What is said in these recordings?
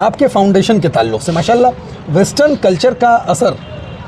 आपके फाउंडेशन के ताल्लुक़ से माशाल्लाह वेस्टर्न कल्चर का असर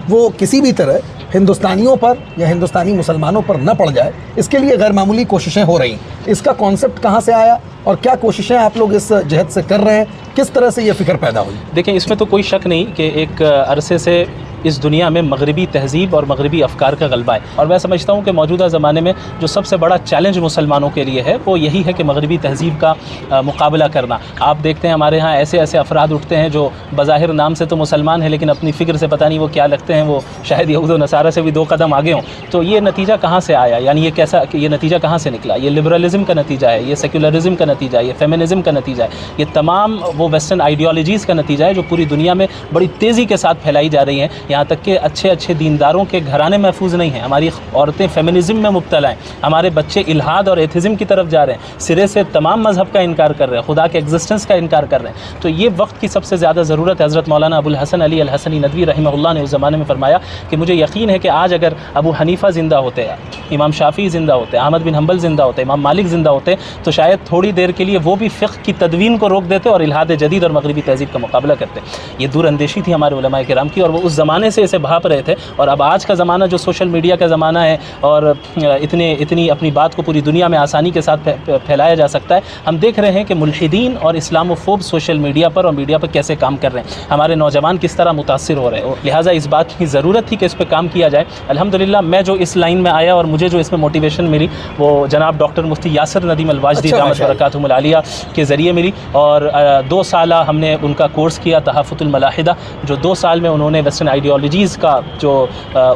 वो किसी भी तरह हिंदुस्तानियों पर या हिंदुस्तानी मुसलमानों पर न पड़ जाए, इसके लिए गैर मामूली कोशिशें हो रही। इसका कॉन्सेप्ट कहाँ से आया और क्या कोशिशें आप लोग इस जहद से कर रहे हैं, किस तरह से ये फ़िक्र पैदा हुई? देखें, इसमें तो कोई शक नहीं कि एक अरसे से इस दुनिया में मगरबी तहज़ीब और मगरबी अफ़कार का गलबा है। और मैं समझता हूँ कि मौजूदा ज़माने में जो सबसे बड़ा चैलेंज मुसलमानों के लिए है वो यही है कि मगरबी तहज़ीब का मुकाबला करना। आप देखते हैं हमारे यहाँ ऐसे ऐसे अफराद उठते हैं जो बज़ाहिर नाम से तो मुसलमान हैं, लेकिन अपनी फ़िक्र से पता नहीं वो क्या लगते हैं, वो शायद यहूद व नसारा से भी 2 कदम आगे हों। तो ये नतीजा कहाँ से आया, यानी ये नतीजा कहाँ से निकला? ये लिबरलिज़म का नतीजा है, ये सेकुलरिज़म का नतीजा है, ये फेमिनिज़म का नतीजा है, ये तमाम वो वेस्टर्न आइडियोलॉजीज़ का नतीजा है जो पूरी दुनिया में बड़ी तेज़ी के साथ फैलाई जा रही हैं। यहाँ तक कि अच्छे दीनदारों के घराने महफूज नहीं हैं, हमारी औरतें फेमिनिज़म में मुब्तला हैं, हमारे बच्चे इल्हाद और एथिज़म की तरफ जा रहे हैं, सिरे से तमाम मज़हब का इनकार कर रहे हैं, खुदा के एग्जिस्टेंस का इनकार कर रहे हैं। तो ये वक्त की सबसे ज़्यादा ज़रूरत है। हज़रत मौलाना अबुल हसन अली अल हसनी नदवी रहमहुल्लाह ने उस ज़माने में फरमाया कि मुझे यकीन है कि आज अगर अबू हनीफ़ा ज़िंदा होते, इमाम शाफ़ी ज़िंदा होते, अहमद बिन हम्बल ज़िंदा होते, इमाम मालिक ज़िंदा होते, तो शायद थोड़ी देर के लिए वो भी फ़िक़्ह की तदवीन को रोक देते और इल्हाद जदीद और मगरबी तहज़ीब का मुकाबला करते। ये दूरअंदेशी थी हमारे उलमाए किराम की और वो उस ज़माने से इसे भाप रहे थे। और अब आज का ज़माना जो सोशल मीडिया का ज़माना है और इतनी अपनी बात को पूरी दुनिया में आसानी के साथ फैलाया जा सकता है, हम देख रहे हैं कि मुल्हिदीन और इस्लामोफोब सोशल मीडिया पर और मीडिया पर कैसे काम कर रहे हैं, हमारे नौजवान किस तरह मुतासिर हो रहे हैं। लिहाजा इस बात की ज़रूरत थी कि इस पर काम किया जाए। अल्हम्दुलिल्लाह मैं जो इस लाइन में आया और मुझे जो इसमें मोटिवेशन मिली वो जनाब डॉक्टर मुफ्ती यासिर नदीम अल-वाजदी दामत बरकातुहुल आलिया के ज़रिए मिली। और 2 साल हमने उनका कोर्स किया तहफ़्फ़ुज़ुल मलाहिदा, जो 2 साल में उन्होंने वेस्टर्न आइडियोलॉजीज़ का जो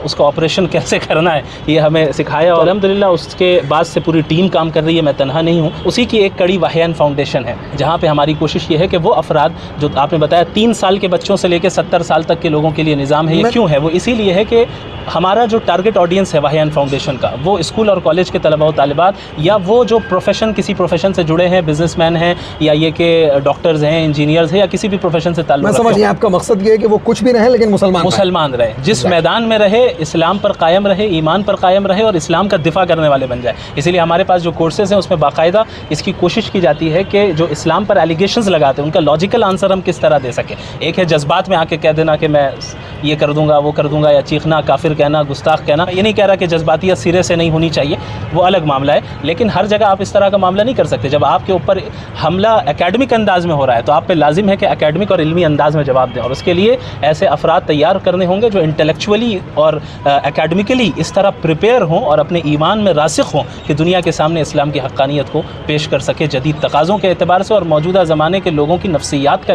उसका ऑपरेशन कैसे करना है ये हमें सिखाया। और अल्हम्दुलिल्लाह उसके बाद से पूरी टीम काम कर रही है, मैं तन्हा नहीं हूँ। उसी की एक कड़ी वाहियान फाउंडेशन है जहाँ पे हमारी कोशिश ये है कि वो अफराद जो आपने बताया 3 साल के बच्चों से लेकर 70 साल तक के लोगों के लिए निज़ाम है। ये क्यों है? वो इसीलिए है कि हमारा जो टारगेट ऑडियंस है वाहियान फाउंडेशन का, वो स्कूल और कॉलेज के तलबा और तालिबात या वो जो किसी प्रोफेशन से जुड़े हैं, बिजनेसमैन हैं या ये कि डॉक्टर्स हैं, इंजीनियर्स हैं या किसी भी प्रोफेशन से ताल्लुक़ रखते हैं। मैं समझिए आपका मकसद ये है कि वो कुछ भी रहे लेकिन मुसलमान रहे, जिस मैदान में रहे इस्लाम पर कायम रहे, ईमान पर कायम रहे और इस्लाम का दिफा करने वाले बन जाए। इसीलिए हमारे पास जो कोर्सेज़ हैं उसमें बाकायदा इसकी कोशिश की जाती है कि जो इस्लाम पर एलिगेशंस लगाते हैं उनका लॉजिकल आंसर हम किस तरह दे सकें। एक है जज्बात में आके कह देना कि मैं ये कर दूंगा, वो कर दूंगा, या चीखना, काफिर कहना, गुस्ताख कहना। ये नहीं कह रहा कि जज्बातियत सिरे से नहीं होनी चाहिए, वो अलग मामला है, लेकिन हर जगह आप इस तरह का मामला नहीं कर सकते। जब आपके ऊपर हमला एकेडमिक अंदाज में हो रहा है तो आप पे लाजिम है कि एकेडमिक और इल्मी अंदाज में जवाब दें, और उसके लिए ऐसे अफराद तैयार करने होंगे जो इंटेलेक्चुअली और एकेडमिकली इस तरह प्रिपेयर हों और अपने ईमान में रासिख हों कि दुनिया के सामने इस्लाम की हक्कानियत को पेश कर सके जदीद तकाज़ों के एतबार से और मौजूदा ज़माने के लोगों की नफ्सियात का